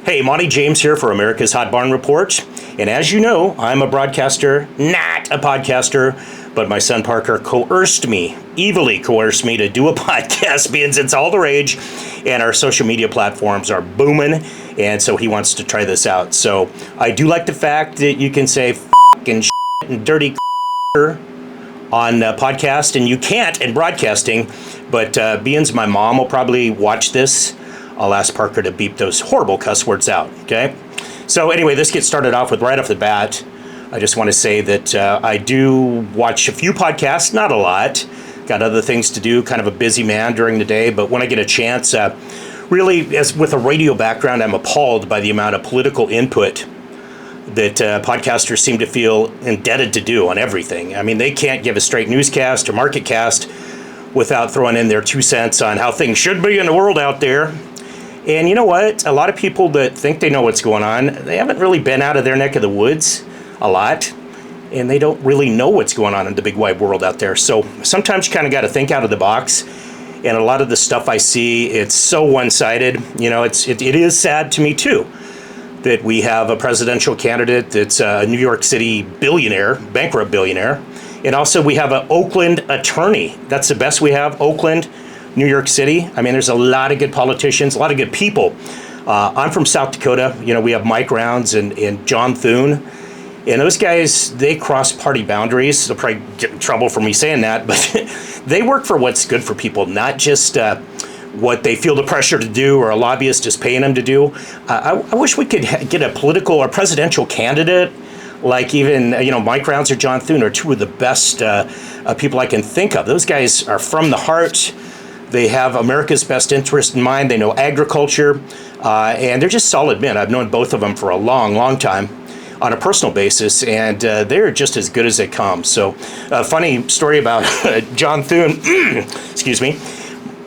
Hey, Monte James here for America's Hot Barn Report. And as you know, I'm a broadcaster, not a podcaster, but my son Parker evilly coerced me to do a podcast, being it's all the rage and our social media platforms are booming. And so he wants to try this out. So I do like the fact that you can say and shit and dirty on podcast, and you can't in broadcasting. But being my mom will probably watch this, I'll ask Parker to beep those horrible cuss words out, okay? So anyway, this gets started off with right off the bat. I just want to say that I do watch a few podcasts, not a lot. Got other things to do, kind of a busy man during the day, but when I get a chance, really, as with a radio background, I'm appalled by the amount of political input that podcasters seem to feel indebted to do on everything. I mean, they can't give a straight newscast or market cast without throwing in their 2 cents on how things should be in the world out there. And you know what? A lot of people that think they know what's going on, they haven't really been out of their neck of the woods a lot, and they don't really know what's going on in the big wide world out there. So sometimes you kind of got to think out of the box. And a lot of the stuff I see, it's so one-sided. You know, it is sad to me too that we have a presidential candidate that's a New York City billionaire, bankrupt billionaire, and also we have an Oakland attorney. That's the best we have, Oakland, New York City. I mean, there's a lot of good politicians, a lot of good people. I'm from South Dakota. You know, we have Mike Rounds and John Thune. And those guys, they cross party boundaries. They'll probably get in trouble for me saying that, but they work for what's good for people, not just what they feel the pressure to do or a lobbyist is paying them to do. I wish we could get a political or presidential candidate like even, Mike Rounds or John Thune are two of the best people I can think of. Those guys are from the heart. They have America's best interest in mind. They know agriculture, and they're just solid men. I've known both of them for a long, long time on a personal basis, and they're just as good as they come. So a funny story about John Thune, excuse me,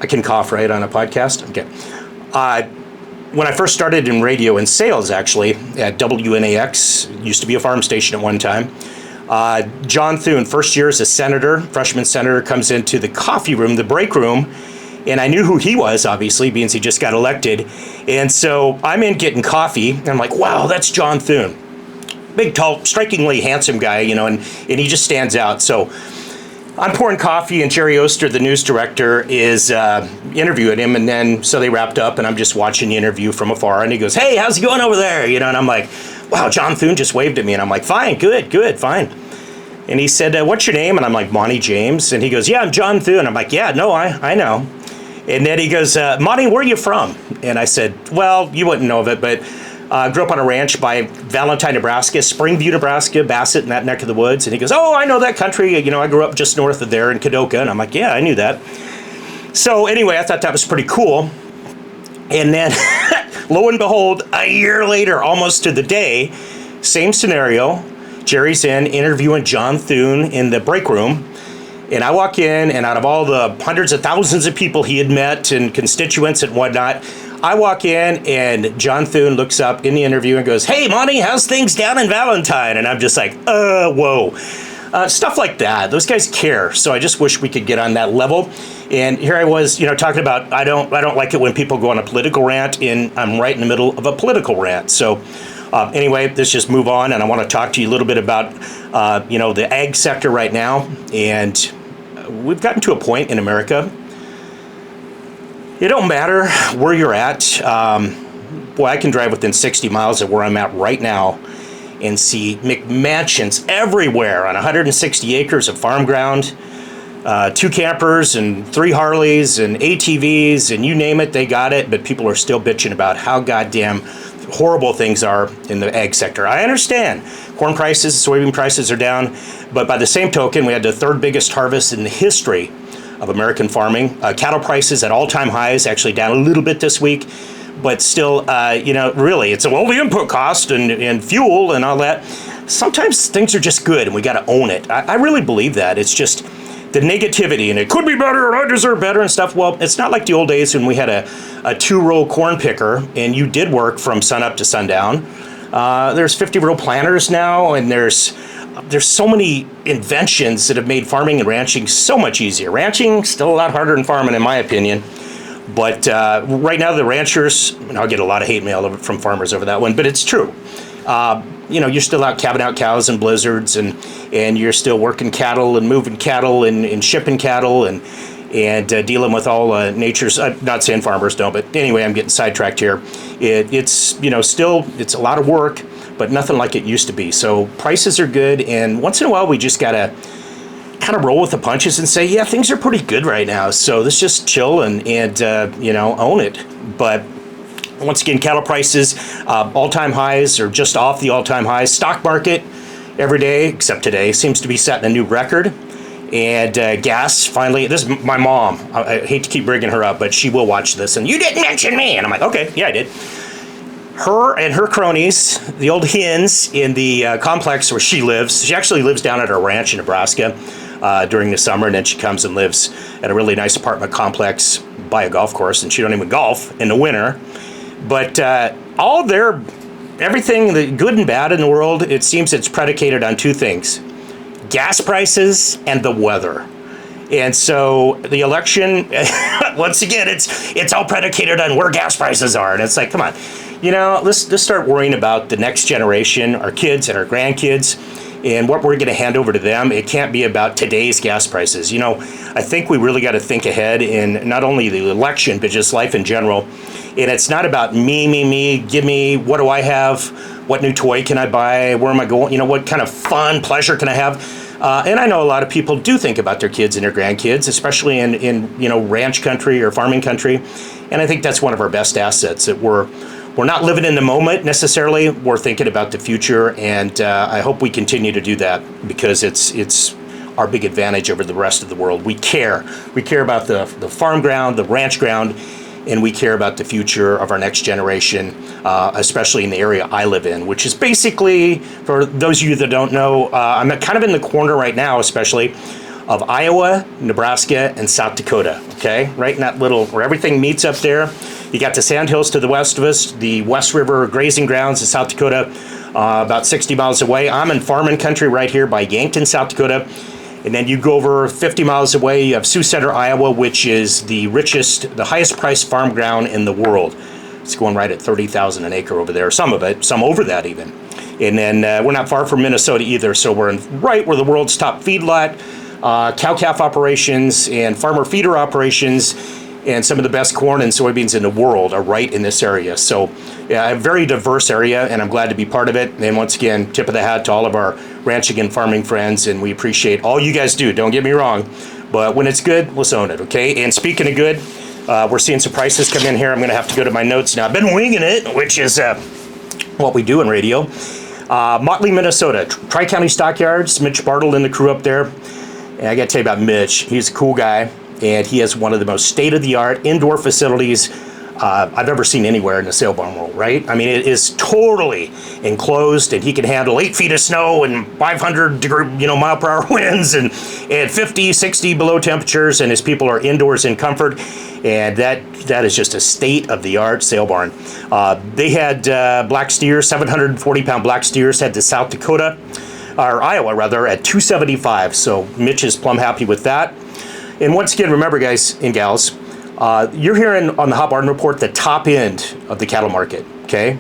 I can cough right on a podcast? Okay. When I first started in radio and sales, actually, at WNAX, used to be a farm station at one time, John Thune, first year as a senator, freshman senator, comes into the coffee room, the break room, and I knew who he was, obviously, being he just got elected. And so I'm in getting coffee, and I'm like, wow, that's John Thune. Big, tall, strikingly handsome guy, and he just stands out. So I'm pouring coffee, and Jerry Oster, the news director, is interviewing him, and then so they wrapped up, and I'm just watching the interview from afar, and he goes, hey, how's it going over there? And I'm like, wow, John Thune just waved at me, and I'm like, fine, good, fine. And he said, what's your name? And I'm like, Monte James. And he goes, yeah, I'm John Thune. I'm like, yeah, no, I know. And then he goes, Monte, where are you from? And I said, well, you wouldn't know of it, but I grew up on a ranch by Valentine, Nebraska, Springview, Nebraska, Bassett, in that neck of the woods. And he goes, oh, I know that country. I grew up just north of there in Kadoka. And I'm like, yeah, I knew that. So anyway, I thought that was pretty cool. And then, lo and behold, a year later, almost to the day, same scenario. Jerry's interviewing John Thune in the break room. And I walk in, and out of all the hundreds of thousands of people he had met and constituents and whatnot, I walk in, and John Thune looks up in the interview and goes, hey, Monte, how's things down in Valentine? And I'm just like, whoa. Stuff like that. Those guys care. So I just wish we could get on that level. And here I was, talking about I don't like it when people go on a political rant, and I'm right in the middle of a political rant. So anyway, let's just move on, and I want to talk to you a little bit about, the ag sector right now. And we've gotten to a point in America, it don't matter where you're at. I can drive within 60 miles of where I'm at right now and see McMansions everywhere on 160 acres of farm ground, 2 campers and 3 Harleys and ATVs, and you name it, they got it. But people are still bitching about how goddamn horrible things are in the ag sector. I understand. Corn prices, soybean prices are down, but by the same token, we had the 3rd biggest harvest in the history of American farming. Cattle prices at all-time highs, actually down a little bit this week, but still, really, it's the input cost and fuel and all that. Sometimes things are just good, and we got to own it. I really believe that. It's just the negativity, and it could be better, and I deserve better and stuff. Well, it's not like the old days when we had a 2-row corn picker, and you did work from sun up to sundown. There's 50-row planters now, and there's so many inventions that have made farming and ranching so much easier. Ranching, still a lot harder than farming, in my opinion. But right now, the ranchers, and I'll get a lot of hate mail from farmers over that one, but it's true. You're still out calving out cows in blizzards, and you're still working cattle and moving cattle and shipping cattle and dealing with all nature's. I'm not saying farmers don't, but anyway, I'm getting sidetracked here. It's still it's a lot of work, but nothing like it used to be. So prices are good, and once in a while, we just gotta kind of roll with the punches and say, yeah, things are pretty good right now. So let's just chill and own it. But once again, cattle prices, all-time highs or just off the all-time highs. Stock market every day, except today, seems to be setting a new record. And gas, finally, this is my mom. I hate to keep bringing her up, but she will watch this. And you didn't mention me. And I'm like, okay, yeah, I did. Her and her cronies, the old hens in the complex where she lives. She actually lives down at our ranch in Nebraska during the summer, and then she comes and lives at a really nice apartment complex by a golf course, and she don't even golf in the winter. But everything, the good and bad in the world, it seems it's predicated on two things: gas prices and the weather. And so the election, once again, it's all predicated on where gas prices are. And it's like, come on, let's start worrying about the next generation, our kids and our grandkids, and what we're going to hand over to them. It can't be about today's gas prices. I think we really got to think ahead in not only the election, but just life in general. And it's not about me, give me, what do I have? What new toy can I buy? Where am I going? What kind of fun, pleasure can I have? And I know a lot of people do think about their kids and their grandkids, especially in ranch country or farming country. And I think that's one of our best assets, that we're not living in the moment necessarily. We're thinking about the future, and I hope we continue to do that, because it's our big advantage over the rest of the world. We care. We care about the farm ground, the ranch ground, and we care about the future of our next generation, especially in the area I live in, which is basically, for those of you that don't know, I'm kind of in the corner right now, especially, of Iowa, Nebraska, and South Dakota, okay? Right in that little, where everything meets up there. You got the Sandhills to the west of us, the West River grazing grounds in South Dakota, about 60 miles away. I'm in farming country right here by Yankton, South Dakota. And then you go over 50 miles away, you have Sioux Center, Iowa, which is the highest priced farm ground in the world. It's going right at $30,000 an acre over there, some of it, some over that even. And then we're not far from Minnesota either, so we're right where the world's top feedlot, cow-calf operations, and farmer feeder operations, and some of the best corn and soybeans in the world are right in this area. So yeah, a very diverse area, and I'm glad to be part of it. And once again, tip of the hat to all of our ranching and farming friends, and we appreciate all you guys do. Don't get me wrong, but when it's good, let's own it, okay? And speaking of good, we're seeing some prices come in here. I'm going to have to go to my notes now. I've been winging it, which is what we do in radio. Motley, Minnesota, Tri-County Stockyards, Mitch Bartle and the crew up there. And I got to tell you about Mitch. He's a cool guy, and he has one of the most state-of-the-art indoor facilities I've ever seen anywhere in the sale barn world, right? I mean, it is totally enclosed, and he can handle 8 feet of snow and 500 mile per hour winds and 50, 60 below temperatures, and his people are indoors in comfort. And that is just a state-of-the-art sale barn. They had black steers, 740-pound black steers, head to South Dakota, or Iowa rather, at $275. So Mitch is plumb happy with that. And once again, remember, guys and gals, you're hearing on the Hot Barn Report the top end of the cattle market, okay?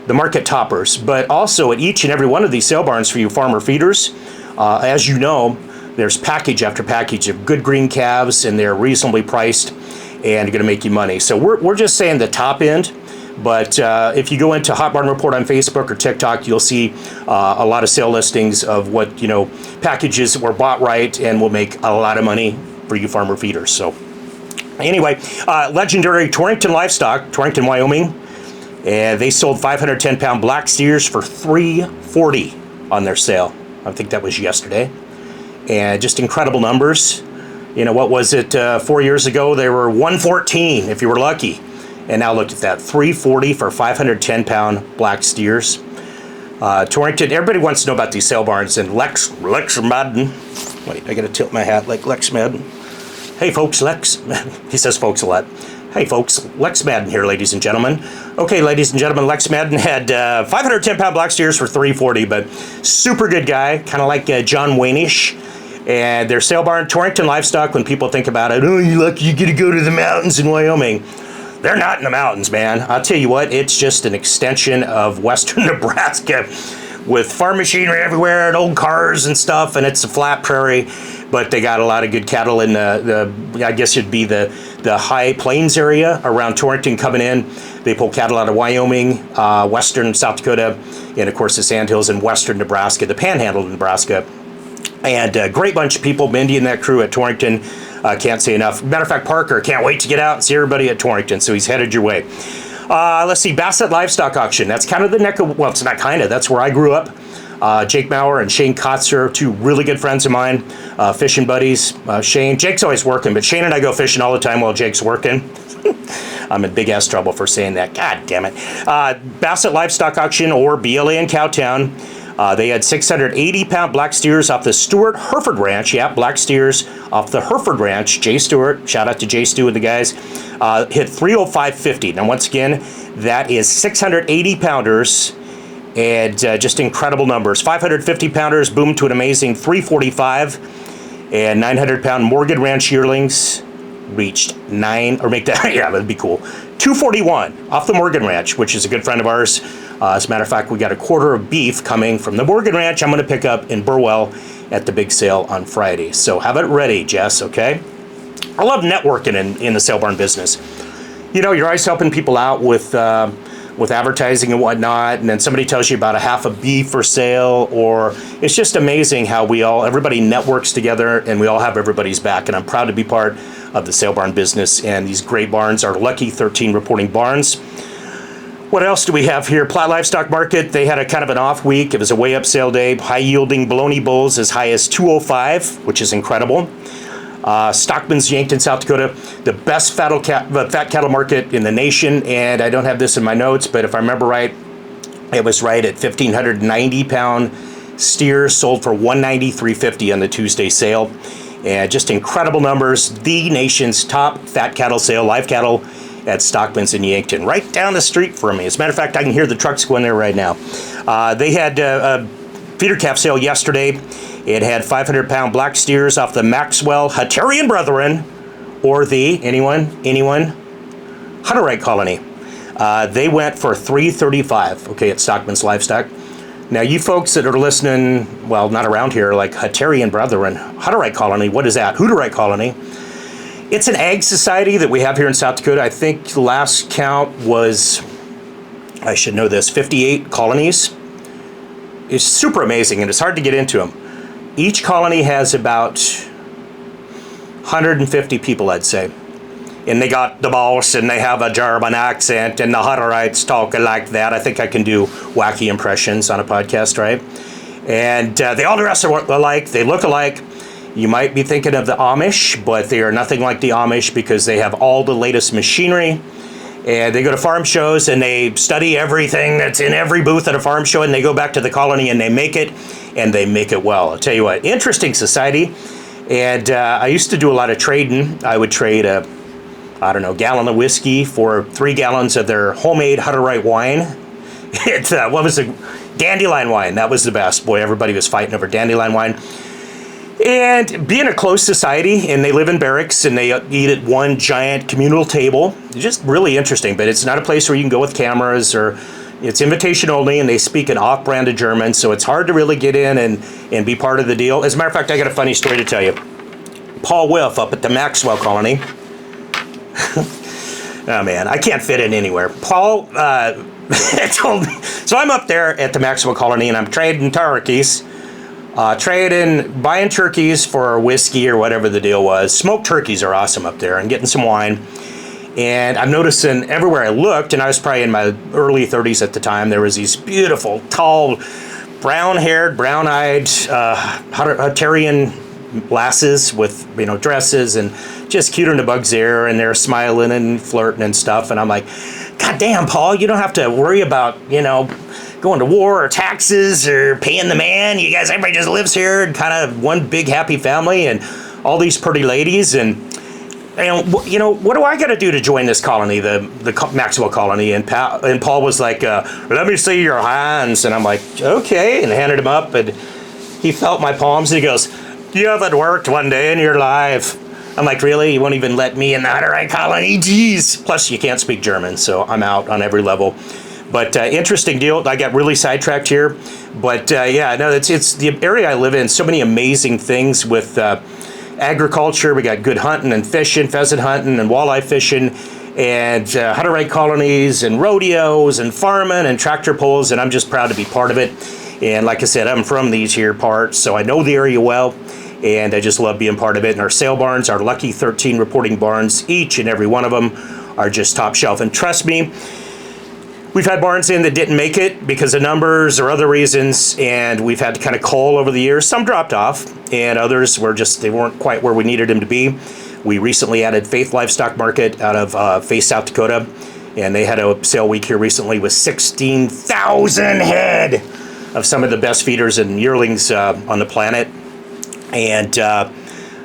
The market toppers. But also at each and every one of these sale barns for you farmer feeders, as you know, there's package after package of good green calves, and they're reasonably priced and going to make you money. So we're just saying the top end. But if you go into Hot Barn Report on Facebook or TikTok, you'll see a lot of sale listings of what, packages were bought right and will make a lot of money for you farmer feeders. So anyway, legendary Torrington Livestock, Torrington, Wyoming, and they sold 510-pound black steers for $340 on their sale. I think that was yesterday. And just incredible numbers. What was it? 4 years ago, they were $114 if you were lucky. And now look at that, $340 for 510-pound black steers. Torrington, everybody wants to know about these sale barns. And Lex Madden, wait, I got to tilt my hat like Lex Madden. Hey folks, Lex, he says folks a lot. Hey folks, Lex Madden here, ladies and gentlemen. Okay, ladies and gentlemen, Lex Madden had 510-pound black steers for $340, but super good guy, kind of like John Wayne-ish. And their sale barn, Torrington Livestock, when people think about it, oh, you lucky you get to go to the mountains in Wyoming. They're not in the mountains, man. I'll tell you what, it's just an extension of western Nebraska with farm machinery everywhere and old cars and stuff, and it's a flat prairie, but they got a lot of good cattle in the I guess it'd be the high plains area around Torrington coming in. They pull cattle out of Wyoming, western South Dakota, and of course the Sandhills in western Nebraska, the Panhandle of Nebraska. And a great bunch of people, Mindy and that crew at Torrington. Can't say enough. Matter of fact, Parker can't wait to get out and see everybody at Torrington, so he's headed your way. Let's see, Bassett Livestock Auction. That's kind of the neck of, well, it's not kind of, that's where I grew up. Jake Maurer and Shane Kotzer, two really good friends of mine, fishing buddies. Jake's always working, but Shane and I go fishing all the time while Jake's working. I'm in big ass trouble for saying that. God damn it. Bassett Livestock Auction, or BLA in Cowtown. They had 680-pound black steers off the Stewart Hereford Ranch. Yeah, black steers off the Hereford Ranch. Jay Stewart, shout out to Jay Stu and the guys, hit 305.50. Now, once again, that is 680-pounders and just incredible numbers. 550-pounders boomed to an amazing 345, and 900-pound Morgan Ranch yearlings reached that'd be cool, 241 off the Morgan Ranch, which is a good friend of ours. As a matter of fact, we got a quarter of beef coming from the Morgan Ranch I'm going to pick up in Burwell at the big sale on Friday. So have it ready, Jess, okay? I love networking in the sale barn business. You know, you're always helping people out with advertising and whatnot, and then somebody tells you about a half a beef for sale, or it's just amazing how everybody networks together and we all have everybody's back. And I'm proud to be part of the sale barn business, and these great barns are Lucky 13 reporting barns. What else do we have here? Platte Livestock Market, they had a kind of an off week. It was a way up sale day. High yielding bologna bulls as high as 205, which is incredible. Stockman's Yankton, South Dakota, the best fat cattle market in the nation. And I don't have this in my notes, but if I remember right, it was right at 1,590-pound steers sold for $193.50 on the Tuesday sale. And just incredible numbers. The nation's top fat cattle sale, live cattle, at Stockman's in Yankton, right down the street from me. As a matter of fact, I can hear the trucks going there right now. They had a feeder calf sale yesterday. It had 500-pound black steers off the Maxwell Hatterian Brethren, or the, anyone? Hutterite Colony. They went for $335, okay, at Stockman's Livestock. Now, you folks that are listening, well, not around here, like Hatterian Brethren, Hutterite Colony, what is that? Hooterite Colony. It's an ag society that we have here in South Dakota. I think the last count was, I should know this, 58 colonies. It's super amazing, and it's hard to get into them. Each colony has about 150 people, I'd say. And they got the boss, and they have a German accent, and the Hutterites talk like that. I think I can do wacky impressions on a podcast, right? And they all dress alike. They look alike. You might be thinking of the Amish, but they are nothing like the Amish because they have all the latest machinery. And they go to farm shows and they study everything that's in every booth at a farm show, and they go back to the colony and they make it, and they make it well. I'll tell you what, interesting society. And I used to do a lot of trading. I would trade a gallon of whiskey for 3 gallons of their homemade Hutterite wine. What was it? Dandelion wine. That was the best. Boy, everybody was fighting over dandelion wine. And being a closed society, and they live in barracks, and they eat at one giant communal table. It's just really interesting, but it's not a place where you can go with cameras, or it's invitation only, and they speak an off-branded German, so it's hard to really get in and be part of the deal. As a matter of fact, I got a funny story to tell you. Paul Whiff up at the Maxwell Colony. Oh, man, I can't fit in anywhere. Paul told me. So I'm up there at the Maxwell Colony, and I'm trading turkeys. Buying turkeys for whiskey or whatever the deal was. Smoked turkeys are awesome up there, and getting some wine. And I'm noticing everywhere I looked, and I was probably in my early 30s at the time, there was these beautiful, tall, brown-haired, brown-eyed Hatterian lasses with, dresses, and just cuter than a bug's ear, and they're smiling and flirting and stuff. And I'm like, God damn, Paul, you don't have to worry about, going to war or taxes or paying the man. You guys, everybody just lives here and kind of one big happy family, and all these pretty ladies. And what do I got to do to join this colony, the Maxwell Colony? And Paul was like, let me see your hands. And I'm like, okay, and I handed him up, and he felt my palms, and he goes, You haven't worked one day in your life. I'm like, really? You won't even let me in the Hutterite colony? Jeez. Plus, you can't speak German, so I'm out on every level. But interesting deal. I got really sidetracked here. But yeah, no, it's the area I live in. So many amazing things with agriculture. We got good hunting and fishing, pheasant hunting and walleye fishing, and Hutterite colonies and rodeos and farming and tractor pulls. And I'm just proud to be part of it. And like I said, I'm from these here parts, so I know the area well. And I just love being part of it. And our sale barns, our lucky 13 reporting barns, each and every one of them are just top shelf. And trust me, we've had barns in that didn't make it because of numbers or other reasons, and we've had to kind of cull over the years. Some dropped off, and others were just, they weren't quite where we needed them to be. We recently added Faith Livestock Market out of Faith, South Dakota, and they had a sale week here recently with 16,000 head of some of the best feeders and yearlings on the planet. And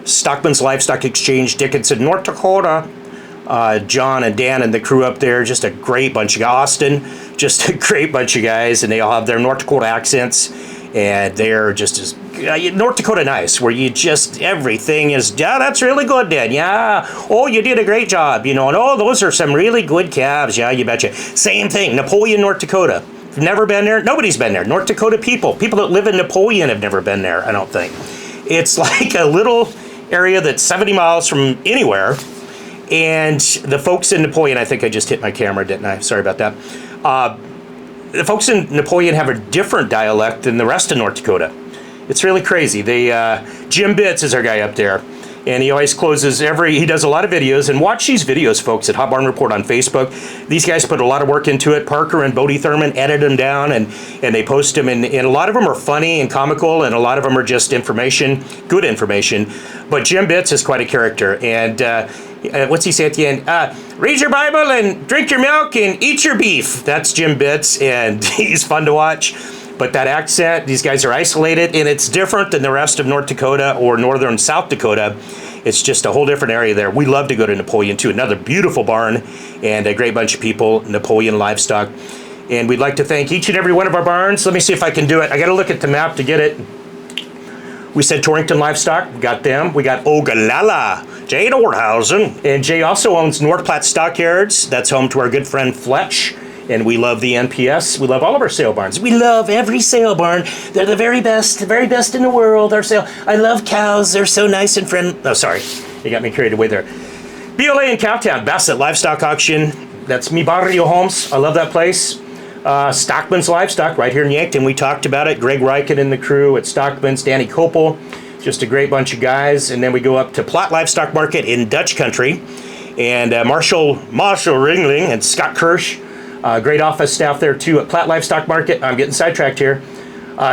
Stockman's Livestock Exchange, Dickinson, North Dakota. John and Dan and the crew up there, just a great bunch of Austin, just a great bunch of guys, and they all have their North Dakota accents, and they're just as North Dakota nice, where you just, everything is, yeah, that's really good, Dan, yeah, oh, you did a great job, you know, and oh, those are some really good calves, yeah, you betcha. Same thing, Napoleon, North Dakota. If you've never been there, nobody's been there. North Dakota people that live in Napoleon have never been there, I don't think. It's like a little area that's 70 miles from anywhere. And the folks in Napoleon, I think I just hit my camera, didn't I? Sorry about that. The folks in Napoleon have a different dialect than the rest of North Dakota. It's really crazy. Jim Bitts is our guy up there. And he always closes he does a lot of videos. And watch these videos, folks, at Hot Barn Report on Facebook. These guys put a lot of work into it. Parker and Bodie Thurman edit them down, and they post them. And a lot of them are funny and comical, and a lot of them are just information, good information. But Jim Bitts is quite a character. And what's he say at the end? Read your Bible and drink your milk and eat your beef. That's Jim Bitts, and he's fun to watch. But that accent, these guys are isolated, and it's different than the rest of North Dakota or northern South Dakota. It's just a whole different area there. We love to go to Napoleon, too. Another beautiful barn and a great bunch of people, Napoleon Livestock. And we'd like to thank each and every one of our barns. Let me see if I can do it. I got to look at the map to get it. We said Torrington Livestock. We got them. We got Ogallala, Jay Nordhausen. And Jay also owns North Platte Stockyards. That's home to our good friend Fletch. And we love the NPS. We love all of our sale barns. We love every sale barn. They're the very best in the world. I love cows. They're so nice and friendly. Oh, sorry. You got me carried away there. BLA in Cowtown, Bassett Livestock Auction. That's Mi Barrio Homes. I love that place. Stockman's Livestock right here in Yankton. We talked about it. Greg Reichen and the crew at Stockman's. Danny Kopel. Just a great bunch of guys. And then we go up to Platte Livestock Market in Dutch Country. And Marshall Ringling and Scott Kirsch. Great office staff there too at Platte Livestock Market. I'm getting sidetracked here.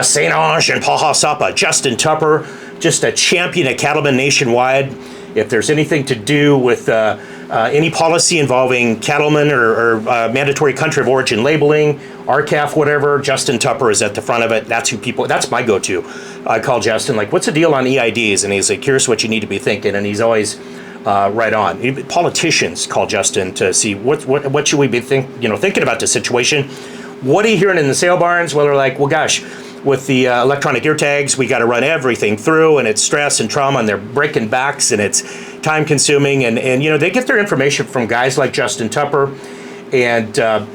St. Ange and Pahasapa. Justin Tupper, just a champion of cattlemen nationwide. If there's anything to do with any policy involving cattlemen or mandatory country of origin labeling, RCAF, whatever, Justin Tupper is at the front of it. That's my go-to. I call Justin, like, what's the deal on EIDs? And he's like, here's what you need to be thinking. And he's always right on. Politicians call Justin to see what should we be thinking about this situation. What are you hearing in the sale barns? Well, they're like, well, gosh, with the electronic ear tags, we got to run everything through, and it's stress and trauma, and they're breaking backs, and it's time consuming, and they get their information from guys like Justin Tupper, and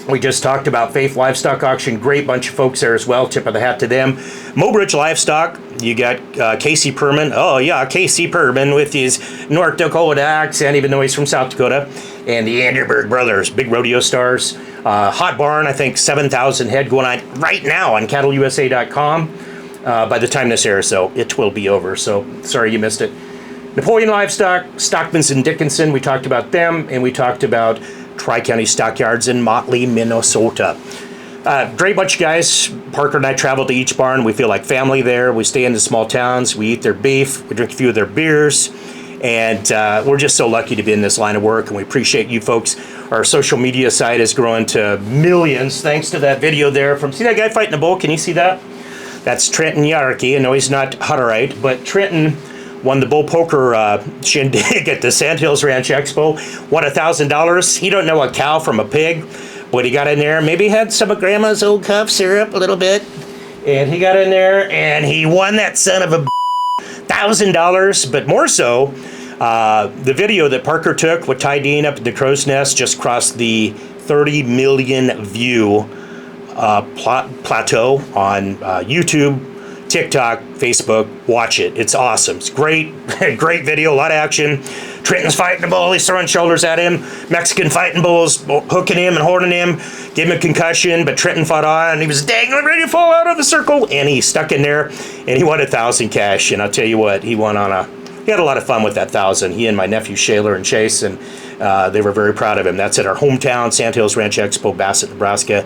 we just talked about Faith Livestock Auction, great bunch of folks there as well, tip of the hat to them. Mobridge Livestock, you got Casey Perman, oh yeah, Casey Perman with his North Dakota accent, even though he's from South Dakota, and the Anderberg brothers, big rodeo stars. Hot Barn, I think 7,000 head going on right now on cattleusa.com by the time this airs, so it will be over, so sorry you missed it. Napoleon Livestock, Stockman's and Dickinson, we talked about them, and we talked about Tri-County Stockyards in Motley, Minnesota. Great bunch of guys. Parker and I travel to each barn. We feel like family there. We stay in the small towns. We eat their beef. We drink a few of their beers. And we're just so lucky to be in this line of work, and we appreciate you folks. Our social media site is growing to millions thanks to that video there from, see that guy fighting a bull? Can you see that? That's Trenton Yarkey. I know he's not Hutterite, but Trenton won the bull poker shindig at the Sandhills Ranch Expo. Won $1,000. He don't know a cow from a pig, but he got in there. Maybe had some of Grandma's old cough syrup a little bit, and he got in there and he won that son of a $1,000, but more so, the video that Parker took with Ty Dean up at the Crow's Nest just crossed the 30 million view plateau on YouTube, TikTok, Facebook. Watch it. It's awesome. It's great. Great video. A lot of action. Trenton's fighting the bull. He's throwing shoulders at him. Mexican fighting bulls, hooking him and holding him. Gave him a concussion, but Trenton fought on, and he was dangling ready to fall out of the circle, and he stuck in there, and he won $1,000 cash. And I'll tell you what, he had a lot of fun with that 1,000. He and my nephew Shaler and Chase, and they were very proud of him. That's at our hometown, Sandhills Ranch Expo, Bassett, Nebraska,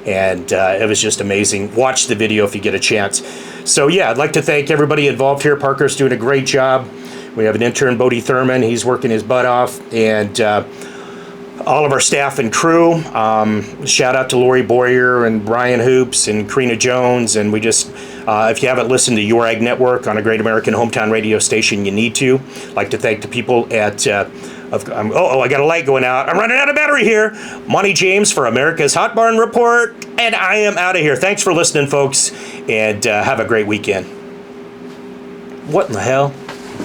and it was just amazing. Watch the video if you get a chance. So yeah, I'd like to thank everybody involved here. Parker's doing a great job. We have an intern, Bodie Thurman. He's working his butt off, and all of our staff and crew. Shout out to Lori Boyer and Brian Hoops and Karina Jones. And we just, if you haven't listened to Your Ag Network on a Great American Hometown radio station, you need to. I'd like to thank the people at, I got a light going out. I'm running out of battery here. Monte James for America's Hot Barn Report. And I am out of here. Thanks for listening, folks. And have a great weekend. What in the hell?